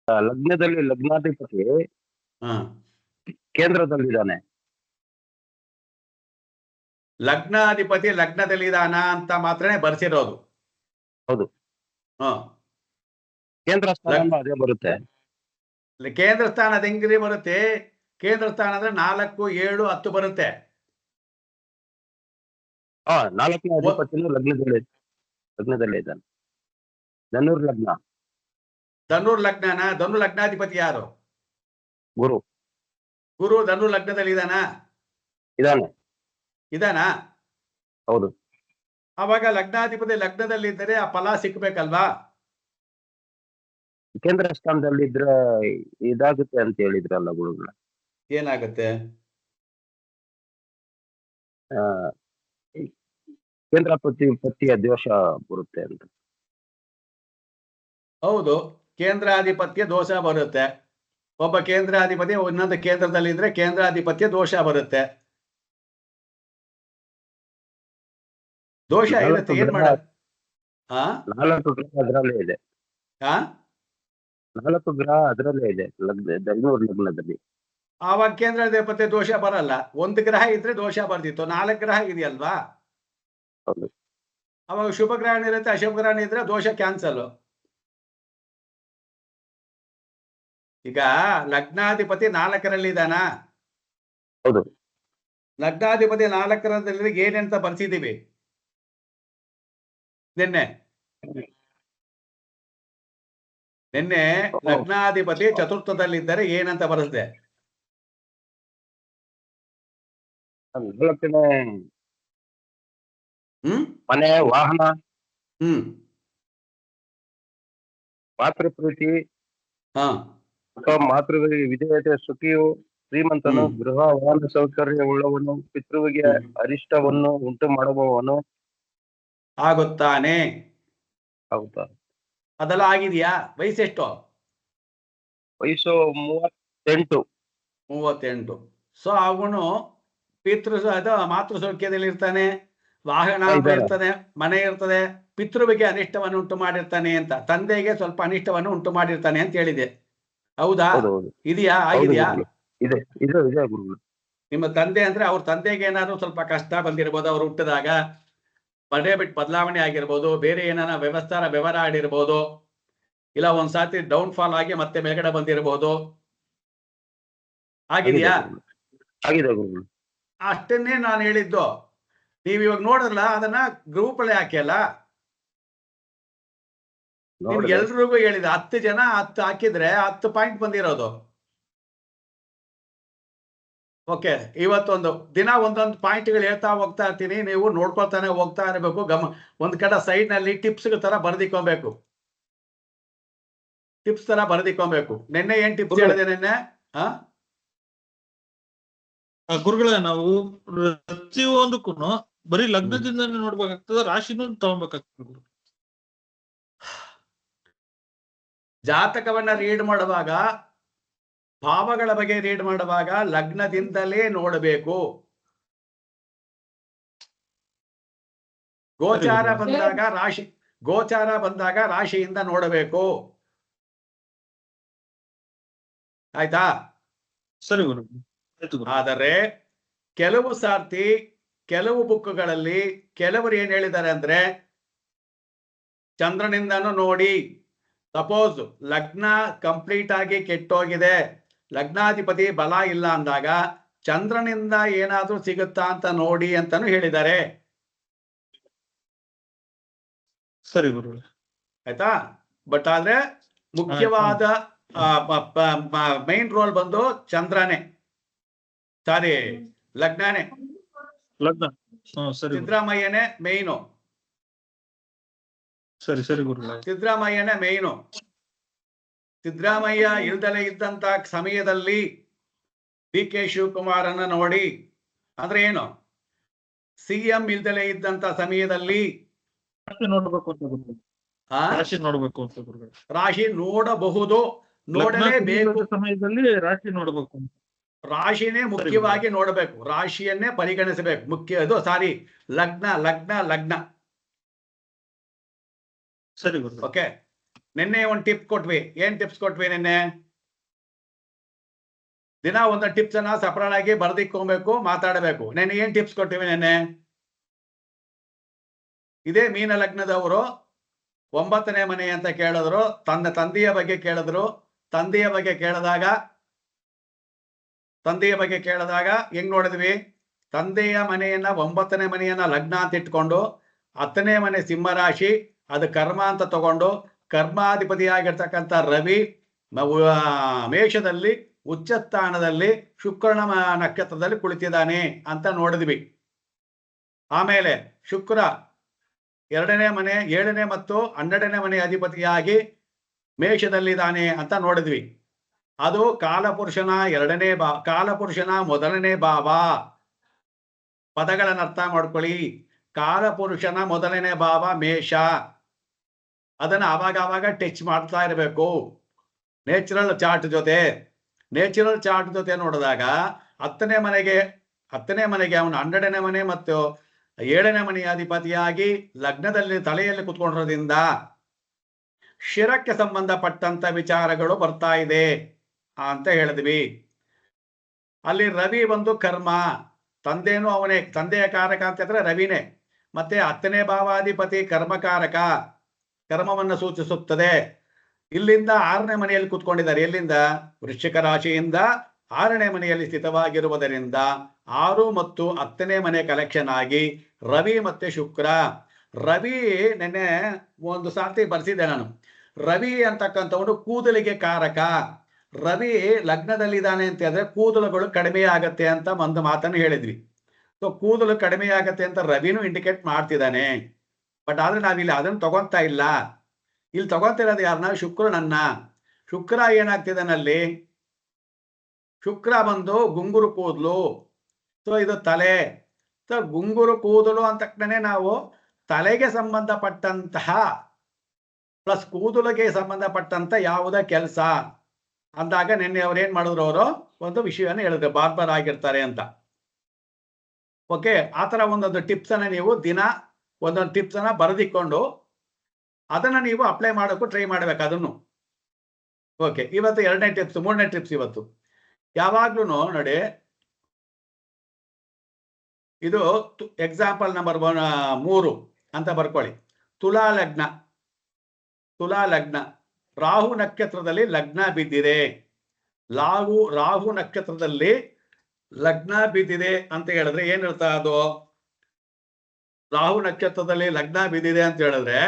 ಲಗ್ನದಲ್ಲಿ ಲಗ್ನಾಧಿಪತಿ ಹಾ ಕೇಂದ್ರದಲ್ಲಿದ್ದಾನೆ. ಲಗ್ನಾಧಿಪತಿ ಲಗ್ನದಲ್ಲಿದಾನ ಅಂತ ಮಾತ್ರನೇ ಬರ್ಸಿರೋದು. ಹೌದು, ಹ ಕೇಂದ್ರ ಸ್ಥಾನ ಅದೇ ಬರುತ್ತೆ. ಕೇಂದ್ರ ಸ್ಥಾನದ ಹೆಂಗ್ರಿ ಬರುತ್ತೆ? ಕೇಂದ್ರ ಸ್ಥಾನ ಅಂದ್ರೆ 4, 7, 10 ಬರುತ್ತೆ. ಹಾ, 4ನೇ ಅಧಿಪತಿನೂ ಲಗ್ನದಲ್ಲೇ ಇದ್ದಾನೆ. ಧನುರ್ ಲಗ್ನ. ಧನುರ್ ಲಗ್ನನ? ಧನು ಲಗ್ನಾಧಿಪತಿ ಯಾರು? ಗುರು. ಗುರು ಧನು ಲಗ್ನದಲ್ಲಿ ಇದಾನಾ? ಹೌದು. ಅವಾಗ ಲಗ್ನಾಧಿಪತಿ ಲಗ್ನದಲ್ಲಿ ಇದ್ದರೆ ಆ ಫಲ ಸಿಕ್ಬೇಕಲ್ವಾ? ಕೇಂದ್ರ ಸ್ಥಾನದಲ್ಲಿ ಇದ್ರೆ ಇದಾಗುತ್ತೆ ಅಂತ ಹೇಳಿದ್ರಲ್ಲ ಗುರುಗಳ. ಏನಾಗುತ್ತೆ? ಕೇಂದ್ರ ಪತಿಯ ದೋಷ ಬರುತ್ತೆ ಅಂತ. ಹೌದು, ಕೇಂದ್ರಾಧಿಪತ್ಯ ದೋಷ ಬರುತ್ತೆ. ಒಬ್ಬ ಕೇಂದ್ರಾಧಿಪತಿ ಇನ್ನೊಂದು ಕೇಂದ್ರದಲ್ಲಿ ಇದ್ರೆ ಕೇಂದ್ರಾಧಿಪತ್ಯ ದೋಷ ಬರುತ್ತೆ. ದೋಷ ಇರುತ್ತೆ, ಏನ್ ಮಾಡೋದು? 4 ಗ್ರಹ ಅದರಲ್ಲೇ ಇದೆ. 4 ಗ್ರಹ ಅದರಲ್ಲೇ ಇದೆ ಧನುರ್ ಲಗ್ನದಲ್ಲಿ. ಆವಾಗ ಕೇಂದ್ರಾಧಿಪತ್ಯ ದೋಷ ಬರಲ್ಲ. 1 ಗ್ರಹ ಇದ್ರೆ ದೋಷ ಬರ್ದಿತ್ತು, 4 ಗ್ರಹ ಇದೆಯಲ್ವಾ? ಹೌದು. ಅವಾಗ ಶುಭ ಗ್ರಹಣ ಇರುತ್ತೆ, ಅಶುಭ ಗ್ರಹಣ ಇದ್ರೆ ದೋಷ ಕ್ಯಾನ್ಸಲ್. ಈಗ ಲಗ್ನಾಧಿಪತಿ 4ರಲ್ಲಿ ಇದಾನ? ಹೌದು. ಲಗ್ನಾಧಿಪತಿ 4ರಲ್ಲಿ ಏನಂತ ಬರ್ಸಿದೀವಿ ನಿನ್ನೆ? ಲಗ್ನಾಧಿಪತಿ ಚತುರ್ಥದಲ್ಲಿದ್ದರೆ ಏನಂತ ಬರುತ್ತೆ? 4ನೇ ಮನೆ, ವಾಹನ, ಮಾತೃ ಪ್ರೀತಿ, ಮಾತೃ ವಿಧೇಯತೆ, ಸುಖಿಯು, ಶ್ರೀಮಂತನು, ಗೃಹ ವಾಹನ ಸೌಕರ್ಯ ಉಳ್ಳವನು, ಪಿತೃವಿಗೆ ಅರಿಷ್ಟವನ್ನು ಉಂಟು ಮಾಡುವವನು ಆಗುತ್ತಾನೆ. ಹೌದಾ? ಅದೆಲ್ಲ ಆಗಿದೆಯಾ? ವಯಸ್ಸೆಷ್ಟು? ವಯಸ್ಸು 38. ಸೊ ಅವನು ಮಾತೃ ಸೌಖ್ಯದಲ್ಲಿ ಇರ್ತಾನೆ, ವಾಹನ ಇರ್ತದೆ, ಮನೆ ಇರ್ತದೆ, ಪಿತೃವಿಗೆ ಅನಿಷ್ಟವನ್ನು ಉಂಟು ಮಾಡಿರ್ತಾನೆ ಅಂತ, ತಂದೆಗೆ ಸ್ವಲ್ಪ ಅನಿಷ್ಟವನ್ನು ಉಂಟು ಮಾಡಿರ್ತಾನೆ ಅಂತ ಹೇಳಿದೆ. ಹೌದಾ? ಇದೆಯಾ? ಆಗಿದೆಯಾ? ನಿಮ್ಮ ತಂದೆ ಅಂದ್ರೆ ಅವ್ರ ತಂದೆಗೆ ಏನಾದ್ರು ಸ್ವಲ್ಪ ಕಷ್ಟ ಬಂದಿರ್ಬೋದು, ಅವ್ರು ಹುಟ್ಟಿದಾಗ ಮನೆ ಬಿಟ್ಟು ಬದಲಾವಣೆ ಆಗಿರ್ಬೋದು, ಬೇರೆ ಏನಾರ ವ್ಯವಹಾರ ಆಡಿರ್ಬೋದು, ಇಲ್ಲ ಒಂದ್ಸಾತಿ ಡೌನ್ ಫಾಲ್ ಆಗಿ ಮತ್ತೆ ಮೇಲ್ಗಡೆ ಬಂದಿರಬಹುದು. ಆಗಿದೆಯಾ? ಅಷ್ಟನ್ನೇ ನಾನು ಹೇಳಿದ್ದು. ನೀವ್ ಇವಾಗ ನೋಡಿದ್ರಲ್ಲ, ಅದನ್ನ ಗ್ರೂಪ್ ಅಲ್ಲಿ ಹಾಕಿಯಲ್ಲ, ನಿಮ್ಗೆ ಎಲ್ರಿಗೂ ಹೇಳಿದೆ. 10 ಜನ 10 ಹಾಕಿದ್ರೆ 10 ಪಾಯಿಂಟ್ ಬಂದಿರೋದು. ಓಕೆ, ಇವತ್ತೊಂದು ದಿನ ಒಂದೊಂದು ಪಾಯಿಂಟ್ಗಳು ಹೇಳ್ತಾ ಹೋಗ್ತಾ ಇರ್ತೀನಿ, ನೀವು ನೋಡ್ಕೊಳ್ತಾನೆ ಹೋಗ್ತಾ ಇರಬೇಕು. ಒಂದ್ ಕಡೆ ಸೈಡ್ ನಲ್ಲಿ ಟಿಪ್ಸ್ ತರ ಬರ್ದಿಕೊಬೇಕು. ನಿನ್ನೆ ಏನ್ ಟಿಪ್ಸ್ ಹೇಳಿದೆ? ನಿನ್ನೆ ಗುರುಗಳೇ, ನಾವು ಪ್ರತಿಯೊಂದಕ್ಕೂ ಬರೀ ಲಗ್ನದಿಂದ ನೋಡ್ಬೇಕಾಗ್ತದ, ರಾಶಿನೂ ತಗೊಬೇಕಾಗ್ತದೆ? ಜಾತಕವನ್ನ ರೀಡ್ ಮಾಡುವಾಗ, ಭಾವಗಳ ಬಗ್ಗೆ ರೀಡ್ ಮಾಡುವಾಗ ಲಗ್ನದಿಂದಲೇ ನೋಡಬೇಕು. ಗೋಚಾರ ಬಂದಾಗ ರಾಶಿಯಿಂದ ನೋಡಬೇಕು. ಆಯ್ತಾ? ಸರಿ. ಆದರೆ ಕೆಲವು ಸಾರ್ತಿ ಕೆಲವು ಬುಕ್ಗಳಲ್ಲಿ ಕೆಲವರು ಏನ್ ಹೇಳಿದ್ದಾರೆ ಅಂದ್ರೆ, ಚಂದ್ರನಿಂದನೂ ನೋಡಿ. ಸಪೋಸ್ ಲಗ್ನ ಕಂಪ್ಲೀಟ್ ಆಗಿ ಕೆಟ್ಟೋಗಿದೆ, ಲಗ್ನಾಧಿಪತಿ ಬಲ ಇಲ್ಲ ಅಂದಾಗ ಚಂದ್ರನಿಂದ ಏನಾದ್ರೂ ಸಿಗುತ್ತಾ ಅಂತ ನೋಡಿ ಅಂತಾನು ಹೇಳಿದ್ದಾರೆ. ಸರಿ ಗುರು, ಆಯ್ತಾ? ಬಟ್ ಆದ್ರೆ ಮುಖ್ಯವಾದ ಮೈನ್ ರೋಲ್ ಬಂದು ಚಂದ್ರನೇ, ಸಾರಿ ಲಗ್ನನೇ, ಸಿದ್ದರಾಮಯ್ಯನೇ ಮೇಯ್ನು. ಸರಿ ಗುರು, ಸಿದ್ದರಾಮಯ್ಯನೇ ಮೇಯ್ನು. ಸಿದ್ದರಾಮಯ್ಯ ಇಲ್ದಲೇ ಇದ್ದಂತ ಸಮಯದಲ್ಲಿ ಡಿ.ಕೆ. ಶಿವಕುಮಾರನ್ನ ನೋಡಿ, ಅಂದ್ರೆ ಏನು, ಸಿಎಂ ಇಲ್ದಲೇ ಇದ್ದಂತ ಸಮಯದಲ್ಲಿ ರಾಶಿ ನೋಡ್ಬೇಕು ಅಂತ ಗುರುಗಳು. ರಾಶಿ ನೋಡಬಹುದು, ನೋಡಲೇಬೇಕು. ಸಮಯದಲ್ಲಿ ರಾಶಿ ನೋಡ್ಬೇಕು, ರಾಶಿನೇ ಮುಖ್ಯವಾಗಿ ನೋಡಬೇಕು, ರಾಶಿಯನ್ನೇ ಪರಿಗಣಿಸಬೇಕು. ಮುಖ್ಯ ಸಾರಿ ಲಗ್ನ. ಸರಿ ಗುರು. ಓಕೆ, ನಿನ್ನೆ ಒಂದು ಟಿಪ್ ಕೊಟ್ವಿ. ಏನ್ ಟಿಪ್ಸ್ ಕೊಟ್ವಿ ನಿನ್ನೆ? ದಿನ ಒಂದು ಟಿಪ್ಸ್ ಅನ್ನ ಸಪರೇಟ್ ಆಗಿ ಬರ್ದಿಕ್ಕೊಬೇಕು, ಮಾತಾಡಬೇಕು. ನೆನ್ನೆ ಏನ್ ಟಿಪ್ಸ್ ಕೊಟ್ಟಿವಿ ನೆನ್ನೆ? ಇದೇ ಮೀನ ಲಗ್ನದವರು 9ನೇ ಮನೆ ಅಂತ ಕೇಳಿದ್ರು, ತಂದೆಯ ಬಗ್ಗೆ ಕೇಳಿದ್ರು. ತಂದೆಯ ಬಗ್ಗೆ ಕೇಳಿದಾಗ ಹೆಂಗ್ ನೋಡಿದ್ವಿ? ತಂದೆಯ ಮನೆಯನ್ನ 9ನೇ ಮನೆಯನ್ನ ಲಗ್ನ ಅಂತ ಇಟ್ಕೊಂಡು 10ನೇ ಮನೆ ಸಿಂಹರಾಶಿ, ಅದು ಕರ್ಮ ಅಂತ ತಗೊಂಡು ಕರ್ಮಾಧಿಪತಿಯಾಗಿರ್ತಕ್ಕಂಥ ರವಿ ಮೇಷದಲ್ಲಿ ಉಚ್ಚ ಸ್ಥಾನದಲ್ಲಿ ಶುಕ್ರನ ನಕ್ಷತ್ರದಲ್ಲಿ ಕುಳಿತಿದ್ದಾನೆ ಅಂತ ನೋಡಿದ್ವಿ. ಆಮೇಲೆ ಶುಕ್ರ 2ನೇ ಮನೆ 7ನೇ ಮತ್ತು 12ನೇ ಮನೆ ಅಧಿಪತಿಯಾಗಿ ಮೇಷದಲ್ಲಿದ್ದಾನೆ ಅಂತ ನೋಡಿದ್ವಿ. ಅದು ಕಾಲಪುರುಷನ ಕಾಲಪುರುಷನ 1ನೇ ಭಾವ. ಪದಗಳನ್ನು ಅರ್ಥ ಮಾಡ್ಕೊಳ್ಳಿ. ಕಾಲಪುರುಷನ 1ನೇ ಭಾವ ಮೇಷ. ಅದನ್ನ ಆವಾಗ ಟಚ್ ಮಾಡ್ತಾ ಇರಬೇಕು. ನೇಚರಲ್ ಚಾರ್ಟ್ ಜೊತೆ ನೋಡಿದಾಗ 10ನೇ ಮನೆಗೆ ಅವನು 12ನೇ ಮನೆ ಮತ್ತು 7ನೇ ಮನೆಯ ಅಧಿಪತಿಯಾಗಿ ಲಗ್ನದಲ್ಲಿ ತಲೆಯಲ್ಲಿ ಕುತ್ಕೊಂಡಿರೋದ್ರಿಂದ ಶಿರಕ್ಕೆ ಸಂಬಂಧಪಟ್ಟಂತ ವಿಚಾರಗಳು ಬರ್ತಾ ಇದೆ ಅಂತ ಹೇಳಿದ್ವಿ. ಅಲ್ಲಿ ರವಿ ಬಂದು ಕರ್ಮ, ತಂದೆನೂ ಅವನೇ, ತಂದೆಯ ಕಾರಕ ಅಂತ ಹೇಳಿದ್ರೆ ರವಿನೇ. ಮತ್ತೆ 10ನೇ ಭಾವಾಧಿಪತಿ ಕರ್ಮಕಾರಕ, ಕರ್ಮವನ್ನು ಸೂಚಿಸುತ್ತದೆ. ಇಲ್ಲಿಂದ 6ನೇ ಮನೆಯಲ್ಲಿ ಕೂತ್ಕೊಂಡಿದ್ದಾರೆ. ಎಲ್ಲಿಂದ? ವೃಶ್ಚಿಕ ರಾಶಿಯಿಂದ 6ನೇ ಮನೆಯಲ್ಲಿ ಸ್ಥಿತವಾಗಿರುವುದರಿಂದ 6 ಮತ್ತು 10ನೇ ಮನೆ ಕಲೆಕ್ಷನ್ ಆಗಿ ರವಿ ಮತ್ತೆ ಶುಕ್ರ. ರವಿ ನೆನ್ನೆ ಒಂದು ಸಾರ್ತಿ ಬರ್ಸಿದ್ದೆ ನಾನು. ರವಿ ಅಂತಕ್ಕಂಥವನು ಕೂದಲಿಗೆ ಕಾರಕ. ರವಿ ಲಗ್ನದಲ್ಲಿದ್ದಾನೆ ಅಂತ ಹೇಳಿದ್ರೆ ಕೂದಲುಗಳು ಕಡಿಮೆ ಆಗತ್ತೆ ಅಂತ ಒಂದು ಮಾತನ್ನು ಹೇಳಿದ್ವಿ. ಸೊ ಕೂದಲು ಕಡಿಮೆ ಆಗತ್ತೆ ಅಂತ ರವಿನೂ ಇಂಡಿಕೇಟ್ ಮಾಡ್ತಿದ್ದಾನೆ. ಬಟ್ ಆದ್ರೆ ನಾವಿಲ್ಲಿ ಅದನ್ನು ತಗೊಂತಾ ಇಲ್ಲ. ಇಲ್ಲಿ ತಗೊಂತಿರೋದು ಯಾರನ್ನ? ಶುಕ್ರನನ್ನ. ಶುಕ್ರ ಏನಾಗ್ತಿದ್ದಾನಲ್ಲಿ? ಶುಕ್ರ ಬಂದು ಗುಂಗುರು ಕೂದಲು. ಸೊ ಇದು ತಲೆ. ಸೊ ಗುಂಗುರು ಕೂದಲು ಅಂತ ತಕ್ಷಣ ನಾವು ತಲೆಗೆ ಸಂಬಂಧಪಟ್ಟಂತಹ ಪ್ಲಸ್ ಕೂದಲಿಗೆ ಸಂಬಂಧಪಟ್ಟಂತ ಯಾವುದೇ ಕೆಲಸ ಅಂದಾಗ ನಿನ್ನೆ ಅವ್ರು ಏನ್ ಮಾಡಿದ್ರು? ಅವರು ಒಂದು ವಿಷಯವನ್ನು ಹೇಳಿದ್ರು, ಬಾರ್ಬರ್ ಆಗಿರ್ತಾರೆ ಅಂತ. ಓಕೆ, ಆ ತರ ಒಂದೊಂದು ಟಿಪ್ಸ್ ಅನ್ನ ನೀವು ದಿನ ಒಂದೊಂದು ಟಿಪ್ಸ್ ಅನ್ನ ಬರೆದಿಕೊಂಡು ಅದನ್ನ ನೀವು ಅಪ್ಲೈ ಮಾಡೋಕ್ಕೂ ಟ್ರೈ ಮಾಡ್ಬೇಕು ಅದನ್ನು. ಓಕೆ, ಇವತ್ತು 2ನೇ ಟಿಪ್ಸ್. 3ನೇ ಟಿಪ್ಸ್ ಇವತ್ತು ಯಾವಾಗ್ಲೂ ನೋಡಿ, ಇದು ಎಕ್ಸಾಂಪಲ್ ನಂಬರ್ 3 ಅಂತ ಬರ್ಕೊಳ್ಳಿ. ತುಲಾ ಲಗ್ನ ರಾಹು ನಕ್ಷತ್ರದಲ್ಲಿ ಲಗ್ನ ಬಿದ್ದಿದೆ. ರಾಹು ನಕ್ಷತ್ರದಲ್ಲಿ ಲಗ್ನ ಬಿದ್ದಿದೆ ಅಂತ ಹೇಳಿದ್ರೆ ಏನ್ ಹೇಳ್ತಾ? ಅದು ರಾಹು ನಕ್ಷತ್ರದಲ್ಲಿ ಲಗ್ನ ಬಿದ್ದಿದೆ ಅಂತ ಹೇಳಿದ್ರೆ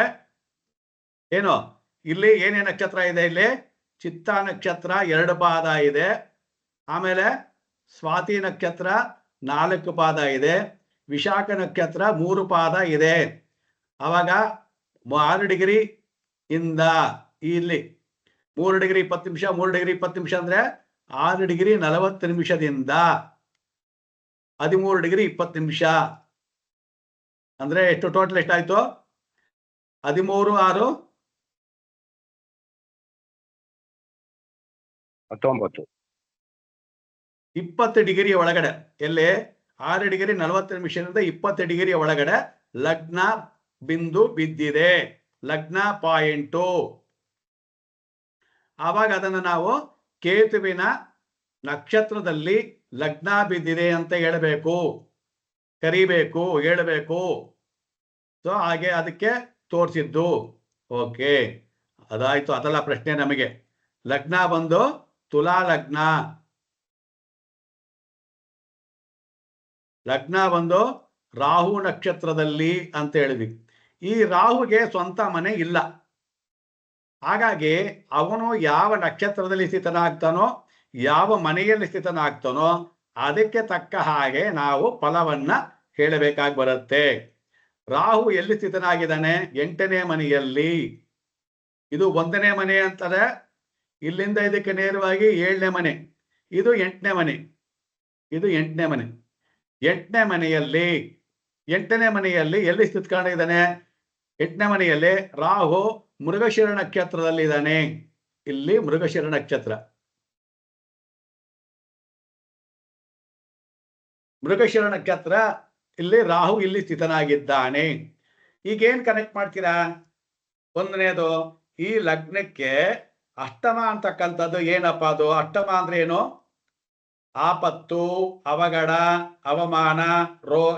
ಏನು? ಇಲ್ಲಿ ಏನೇ ನಕ್ಷತ್ರ ಇದೆ? ಇಲ್ಲಿ ಚಿತ್ತಾ ನಕ್ಷತ್ರ 2 ಪಾದ ಇದೆ. ಆಮೇಲೆ ಸ್ವಾತಿ ನಕ್ಷತ್ರ 4 ಪಾದ ಇದೆ. ವಿಶಾಖ ನಕ್ಷತ್ರ 3 ಪಾದ ಇದೆ. ಅವಾಗ 6 ಡಿಗ್ರಿ ಇಂದ ಇಲ್ಲಿ 3 ಡಿಗ್ರಿ 20 ನಿಮಿಷ, 3 ಡಿಗ್ರಿ 20 ನಿಮಿಷ ಅಂದ್ರೆ 6 ಡಿಗ್ರಿ 40 ನಿಮಿಷದಿಂದ 13 ಡಿಗ್ರಿ 20 ನಿಮಿಷ ಅಂದ್ರೆ ಎಷ್ಟು? ಟೋಟಲ್ ಎಷ್ಟಾಯ್ತು? 13 6 19 20 ಡಿಗ್ರಿ ಒಳಗಡೆ. ಎಲ್ಲಿ? 6 ಡಿಗ್ರಿ 40 ನಿಮಿಷದಿಂದ 20 ಡಿಗ್ರಿ ಒಳಗಡೆ ಲಗ್ನ ಬಿಂದು ಬಿದ್ದಿದೆ, ಲಗ್ನ ಪಾಯಿಂಟು. ಆವಾಗ ಅದನ್ನು ನಾವು ಕೇತುವಿನ ನಕ್ಷತ್ರದಲ್ಲಿ ಲಗ್ನ ಬಿದ್ದಿದೆ ಅಂತ ಹೇಳಬೇಕು, ಕರಿಬೇಕು, ಹೇಳಬೇಕು. ಸೊ ಹಾಗೆ ಅದಕ್ಕೆ ತೋರಿಸಿದ್ದು. ಓಕೆ, ಅದಾಯ್ತು. ಅದೆಲ್ಲ ಪ್ರಶ್ನೆ ನಮಗೆ. ಲಗ್ನ ಬಂದು ತುಲಾ ಲಗ್ನ ಬಂದು ರಾಹು ನಕ್ಷತ್ರದಲ್ಲಿ ಅಂತ ಹೇಳಿದ್ವಿ. ಈ ರಾಹುಗೆ ಸ್ವಂತ ಮನೆ ಇಲ್ಲ. ಹಾಗಾಗಿ ಅವನು ಯಾವ ನಕ್ಷತ್ರದಲ್ಲಿ ಸ್ಥಿತನಾಗ್ತಾನೋ, ಯಾವ ಮನೆಯಲ್ಲಿ ಸ್ಥಿತನಾಗ್ತಾನೋ ಅದಕ್ಕೆ ತಕ್ಕ ಹಾಗೆ ನಾವು ಫಲವನ್ನ ಹೇಳಬೇಕಾಗಿ ಬರುತ್ತೆ. ರಾಹು ಎಲ್ಲಿ ಸ್ಥಿತನಾಗಿದ್ದಾನೆ? 8ನೇ ಮನೆಯಲ್ಲಿ. ಇದು 1ನೇ ಮನೆ ಅಂತಾರೆ. ಇಲ್ಲಿಂದ ಇದಕ್ಕೆ ನೇರವಾಗಿ 7ನೇ ಮನೆ. ಇದು 8ನೇ ಮನೆ. ಇದು 8ನೇ ಮನೆ. 8ನೇ ಮನೆಯಲ್ಲಿ 8ನೇ ಮನೆಯಲ್ಲಿ ಎಲ್ಲಿ ಸ್ಥಿತಕೊಂಡಿದ್ದಾನೆ? 8ನೇ ಮನೆಯಲ್ಲಿ ರಾಹು ಮೃಗಶಿರ ನಕ್ಷತ್ರದಲ್ಲಿ ಇದ್ದಾನೆ. ಇಲ್ಲಿ ಮೃಗಶಿರ ನಕ್ಷತ್ರ. ಮೃಗಶಿರ ನಕ್ಷತ್ರ ಇಲ್ಲಿ ರಾಹು ಇಲ್ಲಿ ಸ್ಥಿತನಾಗಿದ್ದಾನೆ. ಈಗೇನ್ ಕನೆಕ್ಟ್ ಮಾಡ್ತೀರಾ? ಒಂದನೇದು ಈ ಲಗ್ನಕ್ಕೆ ಅಷ್ಟಮ ಅಂತಕ್ಕಂಥದ್ದು ಏನಪ್ಪ? ಅದು ಅಷ್ಟಮ ಅಂದ್ರೆ ಏನು? ಆಪತ್ತು, ಅವಘಡ, ಅವಮಾನ,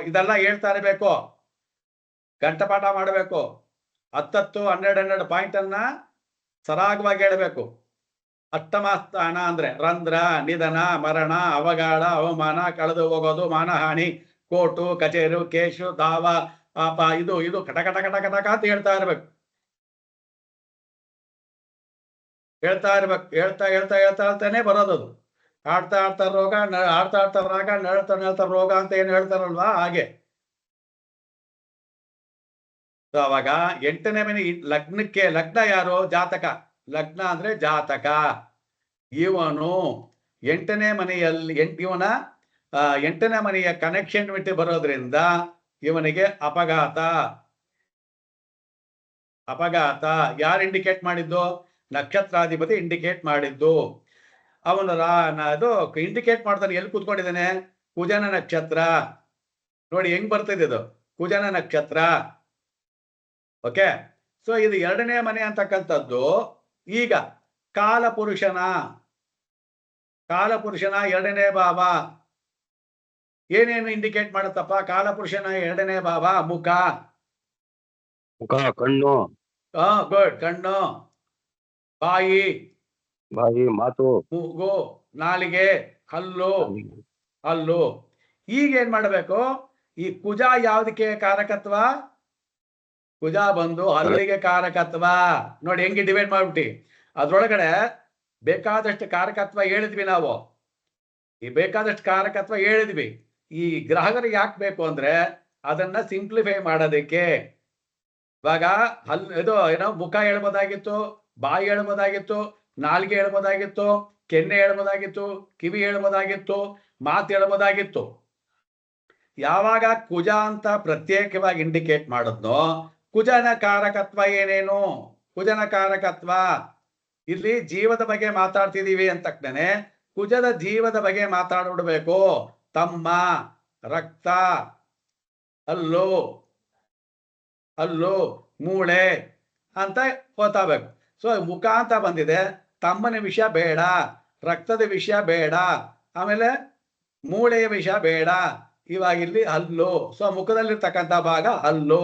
ಇದೆಲ್ಲ ಹೇಳ್ತಾ ಇರಬೇಕು. ಕಂಠಪಾಠ ಮಾಡಬೇಕು. 10 12 ಪಾಯಿಂಟ್ ಅನ್ನ ಸರಾಗವಾಗಿ ಹೇಳಬೇಕು. ಅಷ್ಟಮ ಸ್ಥಾನ ಅಂದ್ರೆ ರಂಧ್ರ, ನಿಧನ, ಮರಣ, ಅವಘಡ, ಅವಮಾನ, ಕಳೆದು ಹೋಗೋದು, ಮಾನಹಾನಿ, ಕೋರ್ಟು, ಕಚೇರು, ಕೇಶು, ದಾವ, ಇದು ಕಟ ಕಟ ಕಟ ಕಟಕ ಅಂತ ಹೇಳ್ತಾ ಇರ್ಬೇಕು. ಹೇಳ್ತಾನೆ ಬರೋದದು. ಆಡ್ತಾ ರೋಗ, ಆಡ್ತಾ ರಾಗ, ನಳ್ತಾ ರೋಗ ಅಂತ ಏನು ಹೇಳ್ತಾರಲ್ವಾ, ಹಾಗೆ. ಅವಾಗ 8ನೇ ಮನೆ ಲಗ್ನಕ್ಕೆ, ಲಗ್ನ ಯಾರು? ಜಾತಕ. ಲಗ್ನ ಅಂದ್ರೆ ಜಾತಕ. ಇವನು 8ನೇ ಮನೆಯಲ್ಲಿ ಇವನ 8ನೇ ಮನೆಯ ಕನೆಕ್ಷನ್ ಬಿಟ್ಟು ಬರೋದ್ರಿಂದ ಇವನಿಗೆ ಅಪಘಾತ. ಯಾರು ಇಂಡಿಕೇಟ್ ಮಾಡಿದ್ದು? ನಕ್ಷತ್ರಾಧಿಪತಿ ಇಂಡಿಕೇಟ್ ಮಾಡಿದ್ದು. ಅವನು ಅದು ಇಂಡಿಕೇಟ್ ಮಾಡ್ತಾನೆ. ಎಲ್ಲಿ ಕೂತ್ಕೊಂಡಿದ್ದಾನೆ? ಕುಜನ ನಕ್ಷತ್ರ. ನೋಡಿ ಹೆಂಗ್ ಬರ್ತಿದೆ ಇದು, ಕುಜನ ನಕ್ಷತ್ರ. ಓಕೆ. ಸೊ ಇದು 2ನೇ ಮನೆ ಅಂತಕ್ಕಂಥದ್ದು. ಈಗ ಕಾಲಪುರುಷನ 2ನೇ ಭಾವ ಏನೇನು ಇಂಡಿಕೇಟ್ ಮಾಡುತ್ತಪ್ಪ? ಕಾಲಪುರುಷನ 2ನೇ ಭಾವ ಮುಖ, ಕಣ್ಣು, ಗುಡ್, ಕಣ್ಣು, ಬಾಯಿ, ಮಾತು, ಮೂಗು, ನಾಲಿಗೆ, ಹಲ್ಲು. ಈಗ ಏನ್ ಮಾಡಬೇಕು? ಈ ಕುಜ ಯಾವ್ದಕ್ಕೆ ಕಾರಕತ್ವ? ಕುಜ ಬಂದು ಹಲ್ಲಿಗೆ ಕಾರಕತ್ವ. ನೋಡಿ ಹೆಂಗೆ ಡಿವೈಡ್ ಮಾಡ್ಬಿಟ್ಟಿ. ಅದ್ರೊಳಗಡೆ ಬೇಕಾದಷ್ಟು ಕಾರಕತ್ವ ಹೇಳಿದ್ವಿ ನಾವು. ಈ ಬೇಕಾದಷ್ಟು ಕಾರಕತ್ವ ಹೇಳಿದ್ವಿ. ಈ ಗ್ರಹಗಳು ಯಾಕೆ ಬೇಕು ಅಂದ್ರೆ ಅದನ್ನ ಸಿಂಪ್ಲಿಫೈ ಮಾಡೋದಕ್ಕೆ. ಇವಾಗ ಇದು ಏನೋ ಮುಖ ಹೇಳ್ಬೋದಾಗಿತ್ತು, ಬಾಯಿ ಹೇಳ್ಬೋದಾಗಿತ್ತು, ನಾಲ್ಗೆ ಹೇಳ್ಬೋದಾಗಿತ್ತು, ಕೆನ್ನೆ ಹೇಳ್ಬೋದಾಗಿತ್ತು, ಕಿವಿ ಹೇಳ್ಬೋದಾಗಿತ್ತು, ಮಾತು ಹೇಳ್ಬೋದಾಗಿತ್ತು. ಯಾವಾಗ ಕುಜ ಅಂತ ಪ್ರತ್ಯೇಕವಾಗಿ ಇಂಡಿಕೇಟ್ ಮಾಡಿದ್ನೋ, ಕುಜನ ಕಾರಕತ್ವ ಏನೇನು? ಕುಜನ ಕಾರಕತ್ವ ಇಲ್ಲಿ ಜೀವದ ಬಗ್ಗೆ ಮಾತಾಡ್ತಿದೀವಿ ಅಂತ ತಕ್ಷಣ ಕುಜದ ಜೀವದ ಬಗ್ಗೆ ಮಾತಾಡ್ಬಿಡ್ಬೇಕು. ತಮ್ಮ, ರಕ್ತ, ಹಲ್ಲು, ಮೂಳೆ ಅಂತ ಗೊತ್ತಾಗಬೇಕು. ಸೊ ಮುಖ ಅಂತ ಬಂದಿದೆ, ತಮ್ಮನ ವಿಷಯ ಬೇಡ, ರಕ್ತದ ವಿಷಯ ಬೇಡ, ಆಮೇಲೆ ಮೂಳೆಯ ವಿಷಯ ಬೇಡ. ಇವಾಗ ಇಲ್ಲಿ ಹಲ್ಲು. ಸೊ ಮುಖದಲ್ಲಿರ್ತಕ್ಕಂಥ ಭಾಗ ಹಲ್ಲು.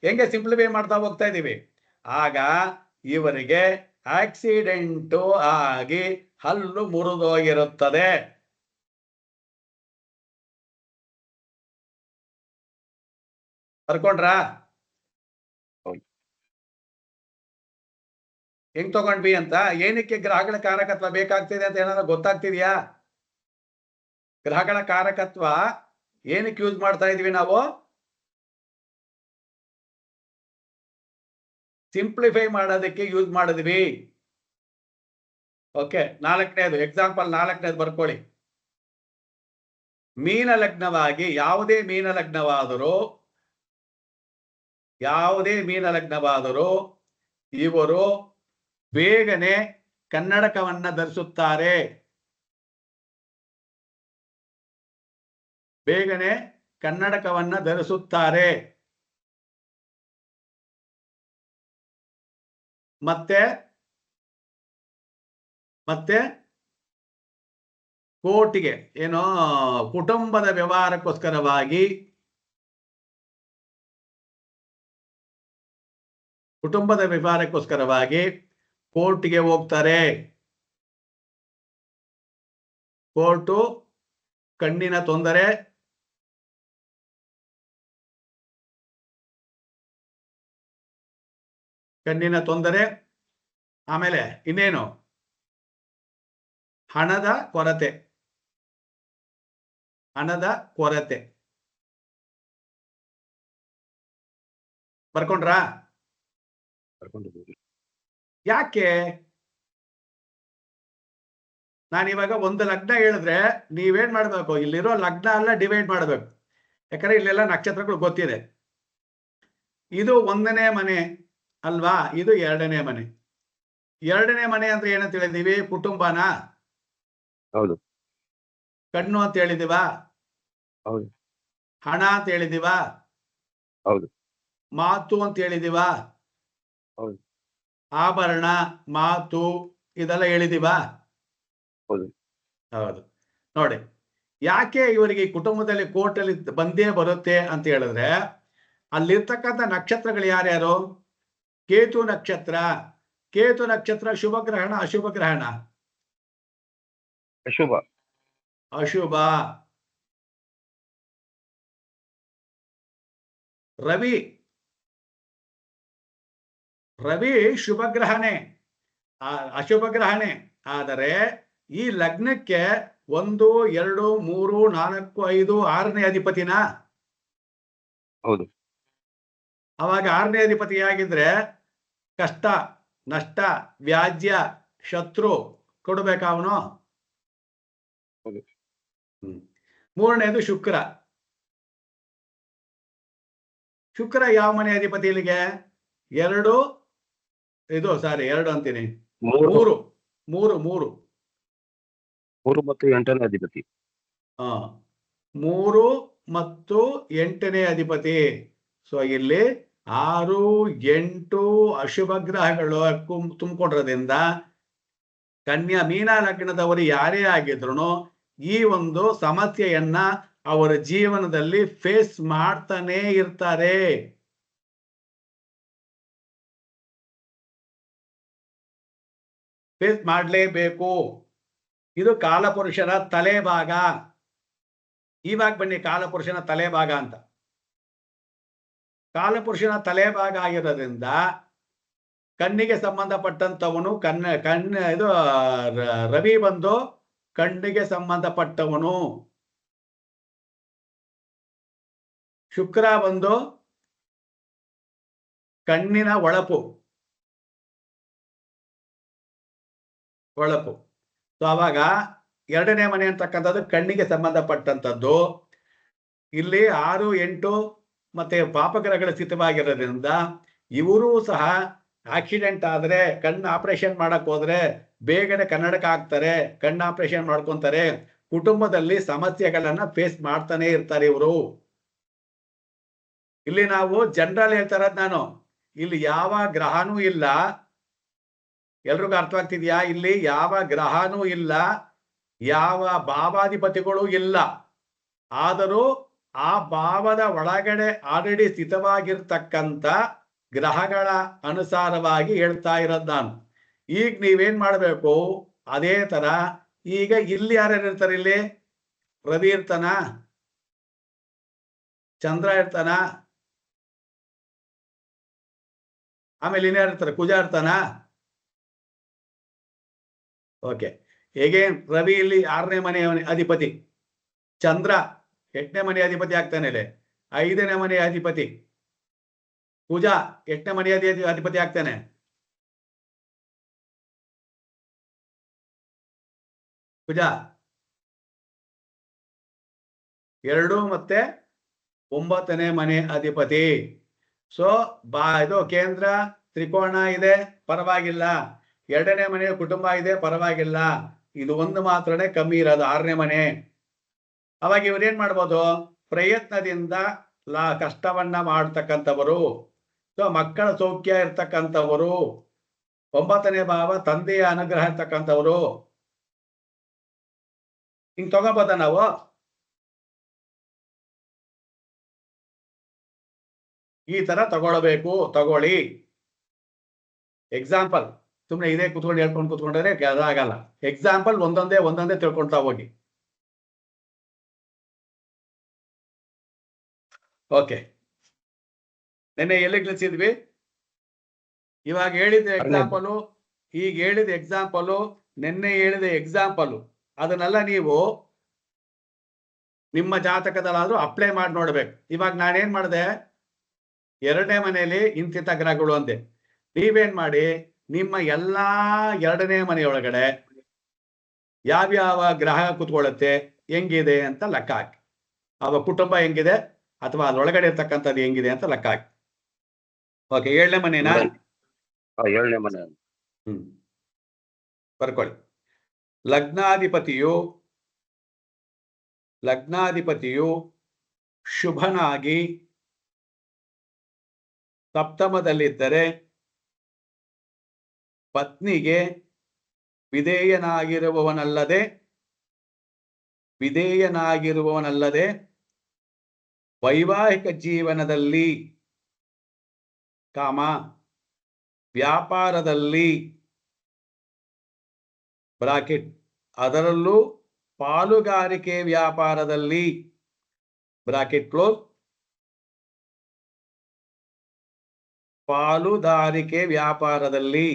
ಹೆಂಗೆ ಸಿಂಪ್ಲಿಫೈ ಮಾಡ್ತಾ ಹೋಗ್ತಾ ಇದೀವಿ. ಆಗ ಇವರಿಗೆ ಆಕ್ಸಿಡೆಂಟು ಆಗಿ ಹಲ್ಲು ಮುರಿದೋಗಿರುತ್ತದೆ. ಬರ್ಕೊಂಡ್ರಾ? ಹೆಂಗ್ ತಗೊಂಡ್ವಿ ಅಂತ. ಏನಕ್ಕೆ ಗ್ರಹಗಳ ಕಾರಕತ್ವ ಬೇಕಾಗ್ತಿದೆ ಅಂತ ಏನಾದ್ರು ಗೊತ್ತಾಗ್ತಿದ್ಯಾ? ಗ್ರಹಗಳ ಕಾರಕತ್ವ ಏನಕ್ಕೆ ಯೂಸ್ ಮಾಡ್ತಾ ಇದೀವಿ ನಾವು? ಸಿಂಪ್ಲಿಫೈ ಮಾಡೋದಕ್ಕೆ ಯೂಸ್ ಮಾಡಿದ್ವಿ. ಓಕೆ. 4ನೇದು ಎಕ್ಸಾಂಪಲ್, 4ನೇದು ಬರ್ಕೊಳ್ಳಿ. ಮೀನ ಲಗ್ನವಾಗಿ ಯಾವುದೇ ಮೀನ ಲಗ್ನವಾದರೂ ಇವರು ಬೇಗನೆ ಕನ್ನಡಕವನ್ನ ಧರಿಸುತ್ತಾರೆ. ಮತ್ತೆ ಕೋರ್ಟಿಗೆ ಏನೋ ಕುಟುಂಬದ ವ್ಯವಹಾರಕ್ಕೋಸ್ಕರವಾಗಿ ಕೋರ್ಟ್ಗೆ ಹೋಗ್ತಾರೆ. ಕೋರ್ಟು ಕಣ್ಣಿನ ತೊಂದರೆ, ಆಮೇಲೆ ಇನ್ನೇನು? ಹಣದ ಕೊರತೆ. ಬರ್ಕೊಂಡ್ರಾ? ಯಾಕೆ? ನಾನಿವಾಗ ಒಂದು ಲಗ್ನ ಹೇಳಿದ್ರೆ ನೀವೇನ್ ಮಾಡ್ಬೇಕು? ಇಲ್ಲಿರೋ ಲಗ್ನ ಎಲ್ಲ ಡಿವೈಡ್ ಮಾಡ್ಬೇಕು. ಯಾಕಂದ್ರೆ ಇಲ್ಲೆಲ್ಲ ನಕ್ಷತ್ರಗಳು ಗೊತ್ತಿದೆ. ಇದು 1ನೇ ಮನೆ ಅಲ್ವಾ? ಇದು 2ನೇ ಮನೆ. 2ನೇ ಮನೆ ಅಂದ್ರೆ ಏನಂತ ಹೇಳಿದೀವಿ? ಕುಟುಂಬನ. ಹೌದು. ಕಣ್ಣು ಅಂತ ಹೇಳಿದೀವಾ? ಹೌದು. ಹಣ ಅಂತ ಹೇಳಿದೀವಾ? ಹೌದು. ಮಾತು ಅಂತ ಹೇಳಿದೀವಾ? ಹೌದು. ಆಭರಣ, ಮಾತು ಇದೆಲ್ಲ ಹೇಳಿದೀವಾ? ಹೌದು. ಹೌದು. ನೋಡಿ, ಯಾಕೆ ಇವರಿಗೆ ಈ ಕುಟುಂಬದಲ್ಲಿ ಕೋರ್ಟಲ್ಲಿ ಬಂದೇ ಬರುತ್ತೆ ಅಂತ ಹೇಳಿದ್ರೆ, ಅಲ್ಲಿರ್ತಕ್ಕಂಥ ನಕ್ಷತ್ರಗಳು ಯಾರ್ಯಾರು? ಕೇತು ನಕ್ಷತ್ರ. ಕೇತು ನಕ್ಷತ್ರ ಶುಭ ಗ್ರಹಣ ಅಶುಭ ಗ್ರಹಣ? ಅಶುಭ. ಅಶುಭ. ರವಿ ರವಿ ಶುಭ ಗ್ರಹಣೆ, ಅಶುಭ ಗ್ರಹಣೆ. ಆದರೆ ಈ ಲಗ್ನಕ್ಕೆ 1, 2, 3, 4, 5, 6ನೇ ಅಧಿಪತಿನ. ಹೌದು. ಅವಾಗ 6ನೇ ಅಧಿಪತಿ ಆಗಿದ್ರೆ ಕಷ್ಟ, ನಷ್ಟ, ವ್ಯಾಜ್ಯ, ಶತ್ರು ಕೊಡ್ಬೇಕಾ ಅವನು? ಹೌದು. 3ನೇದು ಶುಕ್ರ. ಶುಕ್ರ ಯಾವ ಮನೆ ಅಧಿಪತಿ ಇಲ್ಲಿಗೆ? 2 ಅಂತೀನಿ, 3 ಮತ್ತು 8ನೇ ಅಧಿಪತಿ. 3 ಮತ್ತು 8ನೇ ಅಧಿಪತಿ. ಸೊ ಇಲ್ಲಿ 6, 8 ಅಶುಭ ಗ್ರಹಗಳು ತುಂಬಿಕೊಂಡಿರೋದ್ರಿಂದ ಕನ್ಯಾ ಮೀನ ಲಗ್ನದವರು ಯಾರೇ ಆಗಿದ್ರು ಈ ಒಂದು ಸಮಸ್ಯೆಯನ್ನ ಅವರ ಜೀವನದಲ್ಲಿ ಫೇಸ್ ಮಾಡ್ತಾನೆ ಇರ್ತಾರೆ. ಫೇಸ್ ಮಾಡಲೇಬೇಕು. ಇದು ಕಾಲಪುರುಷನ ತಲೆಭಾಗ. ಇವಾಗ ಬನ್ನಿ ಕಾಲಪುರುಷನ ತಲೆಭಾಗ ಅಂತ. ಕಾಲಪುರುಷನ ತಲೆಭಾಗ ಆಗಿರೋದ್ರಿಂದ ಕಣ್ಣಿಗೆ ಸಂಬಂಧಪಟ್ಟಂತವನು ಇದು ರವಿ ಬಂದು ಕಣ್ಣಿಗೆ ಸಂಬಂಧಪಟ್ಟವನು, ಶುಕ್ರ ಬಂದು ಕಣ್ಣಿನ ಹೊಳಪು. ಸೊ ಅವಾಗ 2ನೇ ಮನೆ ಅಂತಕ್ಕಂಥದ್ದು ಕಣ್ಣಿಗೆ ಸಂಬಂಧಪಟ್ಟಂಥದ್ದು. ಇಲ್ಲಿ 6, 8 ಮತ್ತೆ ಪಾಪಗ್ರಹಗಳ ಸ್ಥಿತವಾಗಿರೋದ್ರಿಂದ ಇವರು ಸಹ ಆಕ್ಸಿಡೆಂಟ್ ಆದ್ರೆ, ಕಣ್ಣು ಆಪರೇಷನ್ ಮಾಡಕ್ ಹೋದ್ರೆ ಬೇಗನೆ ಕನ್ನಡಕ ಹಾಕ್ತಾರೆ, ಕಣ್ಣು ಆಪರೇಷನ್ ಮಾಡ್ಕೊಂತಾರೆ. ಕುಟುಂಬದಲ್ಲಿ ಸಮಸ್ಯೆಗಳನ್ನ ಫೇಸ್ ಮಾಡ್ತಾನೆ ಇರ್ತಾರೆ ಇವರು. ಇಲ್ಲಿ ನಾವು ಜನರಲ್ ಹೇಳ್ತಾರದ್ ನಾನು, ಇಲ್ಲಿ ಯಾವ ಗ್ರಹನೂ ಇಲ್ಲ. ಎಲ್ರಿಗೂ ಅರ್ಥವಾಗ್ತಿದ್ಯಾ? ಇಲ್ಲಿ ಯಾವ ಗ್ರಹನೂ ಇಲ್ಲ, ಯಾವ ಭಾವಾಧಿಪತಿಗಳು ಇಲ್ಲ. ಆದರೂ ಆ ಭಾವದ ಒಳಗಡೆ ಆಲ್ರೆಡಿ ಸ್ಥಿತವಾಗಿರ್ತಕ್ಕಂಥ ಗ್ರಹಗಳ ಅನುಸಾರವಾಗಿ ಹೇಳ್ತಾ ಇರೋದು ನಾನು. ಈಗ ನೀವೇನ್ ಮಾಡಬೇಕು, ಅದೇ ತರ ಈಗ ಇಲ್ಲಿ ಯಾರ್ಯಾರು ಇರ್ತಾರೆ? ಇಲ್ಲಿ ರವಿ ಇರ್ತಾನ, ಚಂದ್ರ ಇರ್ತಾನ, ಆಮೇಲೆ ಇನ್ಯಾರು ಇರ್ತಾರೆ? ಕುಜ ಇರ್ತಾನ. ಓಕೆ, ಹೇಗೆ ರವಿ ಇಲ್ಲಿ 6ನೇ ಮನೆ ಅಧಿಪತಿ, ಚಂದ್ರ 8ನೇ ಮನೆ ಅಧಿಪತಿ ಆಗ್ತಾನೆ, ಇಲ್ಲಿ 5ನೇ ಮನೆ ಅಧಿಪತಿ. ಕುಜ 8ನೇ ಮನೆ ಅಧಿಪತಿ ಆಗ್ತಾನೆ. ಕುಜ 2 ಮತ್ತೆ 9ನೇ ಮನೆ ಅಧಿಪತಿ. ಸೊ ಇದು ಕೇಂದ್ರ ತ್ರಿಕೋಣ ಇದೆ, ಪರವಾಗಿಲ್ಲ. 2ನೇ ಮನೆ ಕುಟುಂಬ ಇದೆ, ಪರವಾಗಿಲ್ಲ. ಇದು ಒಂದು ಮಾತ್ರನೇ ಕಮ್ಮಿ ಇರೋದು, 6ನೇ ಮನೆ. ಅವಾಗ ಇವ್ರೇನ್ ಮಾಡ್ಬೋದು? ಪ್ರಯತ್ನದಿಂದ ಕಷ್ಟವನ್ನ ಮಾಡ್ತಕ್ಕಂಥವರು, ಸೊ ಮಕ್ಕಳ ಸೌಖ್ಯ ಇರ್ತಕ್ಕಂಥವರು, 9ನೇ ಭಾವ ತಂದೆಯ ಅನುಗ್ರಹ ಇರ್ತಕ್ಕಂಥವರು. ಹಿಂಗ್ ತಗೋಬೋದ ನಾವು? ಈ ತರ ತಗೊಳ್ಬೇಕು, ತಗೊಳ್ಳಿ. ಎಕ್ಸಾಂಪಲ್ ಸುಮ್ಮನೆ ಇದೇ ಕುತ್ಕೊಂಡು ಹೇಳ್ಕೊಂಡು ಕುತ್ಕೊಂಡ್ರೆ ಅದಾಗಲ್ಲ. ಎಕ್ಸಾಂಪಲ್ ಒಂದೊಂದೇ ತಿಳ್ಕೊಳ್ತಾ ಹೋಗಿ. ಓಕೆ, ನೆನ್ನೆ ಎಲ್ಲಿ ನಿಲ್ಸಿದ್ವಿ? ಇವಾಗ ಹೇಳಿದ ಎಕ್ಸಾಂಪಲು, ಈಗ ಹೇಳಿದ ಎಕ್ಸಾಂಪಲು, ನೆನ್ನೆ ಹೇಳಿದ ಎಕ್ಸಾಂಪಲು, ಅದನ್ನೆಲ್ಲ ನೀವು ನಿಮ್ಮ ಜಾತಕದಲ್ಲಾದ್ರೂ ಅಪ್ಲೈ ಮಾಡಿ ನೋಡ್ಬೇಕು. ಇವಾಗ ನಾನೇನ್ ಮಾಡಿದೆ, 2ನೇ ಮನೆಯಲ್ಲಿ ಇಂತಿಂತ ಗ್ರಹಗಳು ಅಂದೆ. ನೀವೇನ್ ಮಾಡಿ, ನಿಮ್ಮ ಎಲ್ಲಾ 2ನೇ ಮನೆಯೊಳಗಡೆ ಯಾವ್ಯಾವ ಗ್ರಹ ಕುತ್ಕೊಳ್ಳುತ್ತೆ, ಹೆಂಗಿದೆ ಅಂತ ಲೆಕ್ಕ ಹಾಕಿ. ಅವ ಕುಟುಂಬ ಹೆಂಗಿದೆ ಅಥವಾ ಅದ್ರೊಳಗಡೆ ಇರ್ತಕ್ಕಂಥದ್ದು ಹೆಂಗಿದೆ ಅಂತ ಲೆಕ್ಕ ಹಾಕಿ. ಓಕೆ, 7ನೇ ಮನೆನಾ? 7ನೇ ಮನೆ. ಬರ್ಕೊಳ್ಳಿ. ಲಗ್ನಾಧಿಪತಿಯು ಶುಭನಾಗಿ ಸಪ್ತಮದಲ್ಲಿದ್ದರೆ ಪತ್ನಿಗೆ ವಿಧೇಯನಾಗಿರುವವನಲ್ಲದೆ ವೈವಾಹಿಕ ಜೀವನದಲ್ಲಿ ವ್ಯಾಪಾರದಲ್ಲಿ ಬ್ರಾಕೆಟ್ ಅದರಲ್ಲೂ ಪಾಲುಗಾರಿಕೆ ವ್ಯಾಪಾರದಲ್ಲಿ ಬ್ರಾಕೆಟ್ ಕ್ಲೋಸ್ ಪಾಲುದಾರಿಕೆ ವ್ಯಾಪಾರದಲ್ಲಿ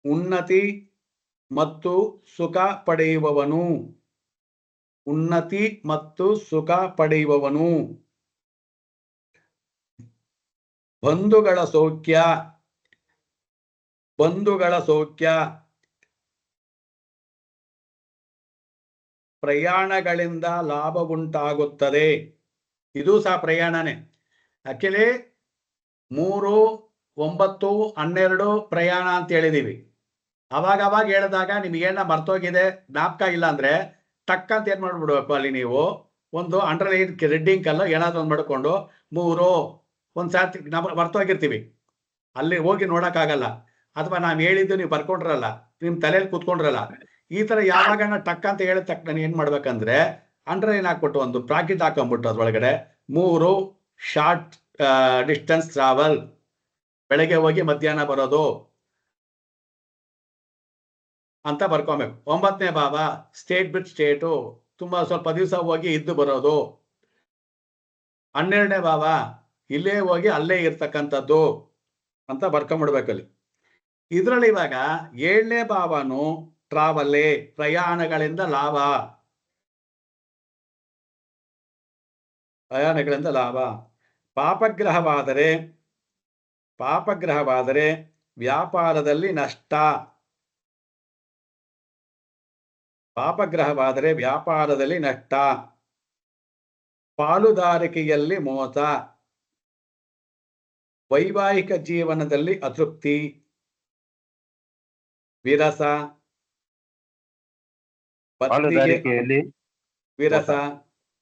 ಉನ್ನತಿ ಮತ್ತು ಸುಖ ಪಡೆಯುವವನು ಬಂಧುಗಳ ಸೌಖ್ಯ ಪ್ರಯಾಣಗಳಿಂದ ಲಾಭ ಉಂಟಾಗುತ್ತದೆ. ಇದು ಸಹ ಪ್ರಯಾಣನೇ. ಆಕ್ಚುಲಿ 3, 9, 12 ಪ್ರಯಾಣ ಅಂತ ಹೇಳಿದೀವಿ. ಅವಾಗ ಹೇಳಿದಾಗ ನಿಮಗೇನ ಮರ್ತೋಗಿದೆ, ಜ್ಞಾಪಕ ಇಲ್ಲ ಅಂದ್ರೆ ಟಕ್ ಅಂತ ಏನ್ ಮಾಡ್ಬಿಡ್ಬೇಕು, ಅಲ್ಲಿ ನೀವು ಒಂದು ಅಂಡರ್ಲೈನ್ ರೆಡ್ಡಿಂಗ್ ಕಲ್ಲ ಏನಾದ್ರು ಒಂದು ಮಾಡ್ಕೊಂಡು 3 ಒಂದ್ಸಾರ್ತಿ ಮರ್ತೋಗಿರ್ತೀವಿ, ಅಲ್ಲಿ ಹೋಗಿ ನೋಡಕ್ಕಾಗಲ್ಲ. ಅಥವಾ ನಾವು ಹೇಳಿದ್ದು ನೀವು ಬರ್ಕೊಂಡ್ರಲ್ಲ, ನಿಮ್ ತಲೆಯಲ್ಲಿ ಕೂತ್ಕೊಂಡ್ರಲ್ಲ, ಈ ತರ ಯಾವಾಗ ಟಕ್ ಅಂತ ಹೇಳಿದ ತಕ್ಷಣ ಏನ್ ಮಾಡ್ಬೇಕಂದ್ರೆ ಅಂಡರ್ಲೈನ್ ಹಾಕ್ಬಿಟ್ಟು ಒಂದು ಬ್ರಾಕೆಟ್ ಹಾಕೊಂಡ್ಬಿಟ್ಟು ಅದ್ರೊಳಗಡೆ 3 ಶಾರ್ಟ್ ಡಿಸ್ಟೆನ್ಸ್ ಟ್ರಾವೆಲ್, ಬೆಳಗ್ಗೆ ಹೋಗಿ ಮಧ್ಯಾಹ್ನ ಬರೋದು ಅಂತ ಬರ್ಕೊಬೇಕು. 9ನೇ ಭಾವ ಸ್ಟೇಟ್ ಬಿಟ್ ಸ್ಟೇಟು, ತುಂಬಾ ಸ್ವಲ್ಪ ದಿವಸ ಹೋಗಿ ಇದ್ದು ಬರೋದು. 12ನೇ ಭಾವ ಇಲ್ಲೇ ಹೋಗಿ ಅಲ್ಲೇ ಇರ್ತಕ್ಕಂಥದ್ದು ಅಂತ ಬರ್ಕೊಂಡ್ಬಿಡ್ಬೇಕಲ್ಲಿ. ಇದ್ರಲ್ಲಿ ಇವಾಗ 7ನೇ ಭಾವನು ಟ್ರಾವಲ್ಲೇ, ಪ್ರಯಾಣಗಳಿಂದ ಲಾಭ. ಪಾಪಗ್ರಹವಾದರೆ ವ್ಯಾಪಾರದಲ್ಲಿ ನಷ್ಟ. ಪಾಲುದಾರಿಕೆಯಲ್ಲಿ ಮೋಸ. ವೈವಾಹಿಕ ಜೀವನದಲ್ಲಿ ಅತೃಪ್ತಿ, ವಿರಸ.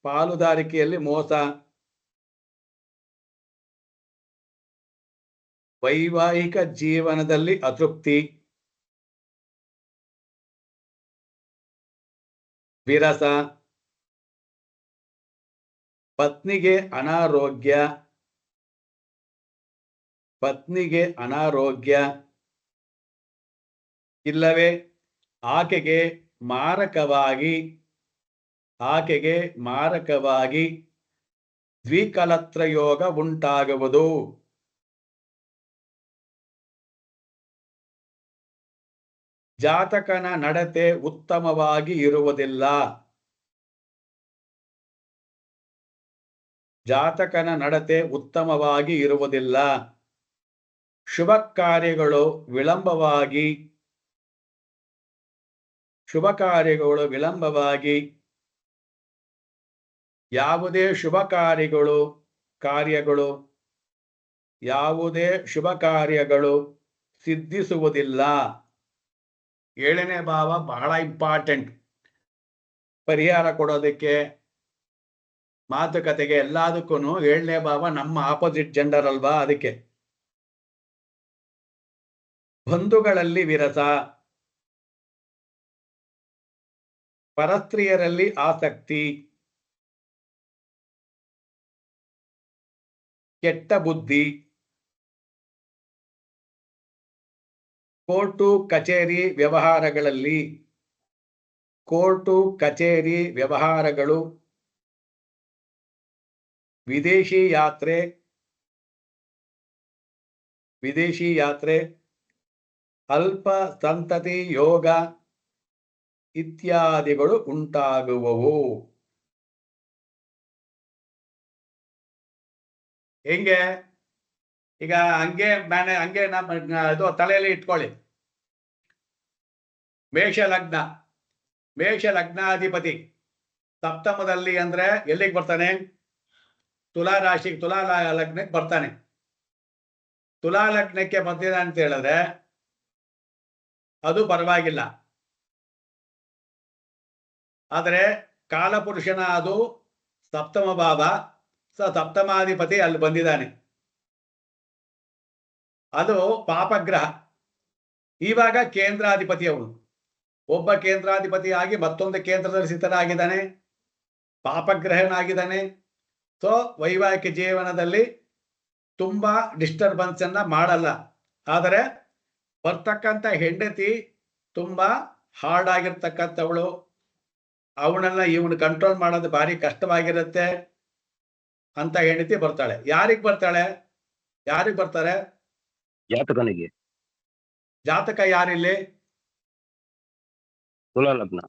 ಪಾಲುದಾರಿಕೆಯಲ್ಲಿ ಮೋಸ. ವೈವಾಹಿಕ ಜೀವನದಲ್ಲಿ ಅತೃಪ್ತಿ, ವಿರಸ. ಪತ್ನಿಗೆ ಅನಾರೋಗ್ಯ ಇಲ್ಲವೇ ಆಕೆಗೆ ಮಾರಕವಾಗಿ ದ್ವಿಕಲತ್ರ ಯೋಗ ಉಂಟಾಗುವುದು. ಜಾತಕನ ನಡತೆ ಉತ್ತಮವಾಗಿ ಇರುವುದಿಲ್ಲ. ಶುಭ ಕಾರ್ಯಗಳು ವಿಳಂಬವಾಗಿ ಯಾವುದೇ ಶುಭ ಕಾರ್ಯಗಳು ಸಿದ್ಧಿಸುವುದಿಲ್ಲ. 7ನೇ ಭಾವ ಬಹಳ ಇಂಪಾರ್ಟೆಂಟ್. ಪರಿಹಾರ ಕೊಡೋದಕ್ಕೆ, ಮಾತುಕತೆಗೆ, ಎಲ್ಲದಕ್ಕೂ 7ನೇ ಭಾವ ನಮ್ಮ ಆಪೋಸಿಟ್ ಜೆಂಡರ್ ಅಲ್ವಾ, ಅದಕ್ಕೆ. ಬಂಧುಗಳಲ್ಲಿ ವಿರಸ. ಪರಸ್ತ್ರೀಯರಲ್ಲಿ ಆಸಕ್ತಿ. ಕೆಟ್ಟ ಬುದ್ಧಿ. ಕೋರ್ಟು ಕಚೇರಿ ವ್ಯವಹಾರಗಳು. ವಿದೇಶಿ ಯಾತ್ರೆ. ಅಲ್ಪ ಸಂತತಿ ಯೋಗ ಇತ್ಯಾದಿಗಳು ಉಂಟಾಗುವವು. ಹೆಂಗೆ ಈಗ ಹಂಗೆ ಇದು ತಲೆಯಲ್ಲಿ ಇಟ್ಕೊಳ್ಳಿ. ಮೇಷ ಲಗ್ನಾಧಿಪತಿ ಸಪ್ತಮದಲ್ಲಿ ಅಂದ್ರೆ ಎಲ್ಲಿಗೆ ಬರ್ತಾನೆ? ತುಲಾ ಲಗ್ನಕ್ಕೆ ಬರ್ತಾನೆ. ತುಲಾ ಲಗ್ನಕ್ಕೆ ಬಂದಿದೆ ಅಂತ ಹೇಳಿದ್ರೆ ಅದು ಪರವಾಗಿಲ್ಲ. ಆದರೆ ಕಾಲಪುರುಷನ ಅದು ಸಪ್ತಮ ಭಾವ, ಸಪ್ತಮಾಧಿಪತಿ ಅಲ್ಲಿ ಬಂದಿದ್ದಾನೆ. ಅದು ಪಾಪಗ್ರಹ. ಇವಾಗ ಕೇಂದ್ರಾಧಿಪತಿ ಅವನು. ಒಬ್ಬ ಕೇಂದ್ರಾಧಿಪತಿಯಾಗಿ ಮತ್ತೊಂದು ಕೇಂದ್ರದಲ್ಲಿ ಸ್ಥಿತನಾಗಿದ್ದಾನೆ, ಪಾಪಗ್ರಹನಾಗಿದ್ದಾನೆ. ಸೊ ವೈವಾಹಿಕ ಜೀವನದಲ್ಲಿ ತುಂಬಾ ಡಿಸ್ಟರ್ಬೆನ್ಸ್ ಅನ್ನ ಮಾಡಲ್ಲ. ಆದರೆ ಬರ್ತಕ್ಕಂಥ ಹೆಂಡತಿ ತುಂಬಾ ಹಾರ್ಡ್ ಆಗಿರ್ತಕ್ಕಂಥವಳು, ಅವನನ್ನ ಇವನು ಕಂಟ್ರೋಲ್ ಮಾಡೋದು ಭಾರಿ ಕಷ್ಟವಾಗಿರುತ್ತೆ ಅಂತ ಹೆಂಡತಿ ಬರ್ತಾಳೆ. ಯಾರಿಗ್ ಬರ್ತಾರೆ? ಜಾತಕನಿಗೆ. ಜಾತಕ ಯಾರಿಲ್ಲಿ? ತುಲಾ ಲಗ್ನ.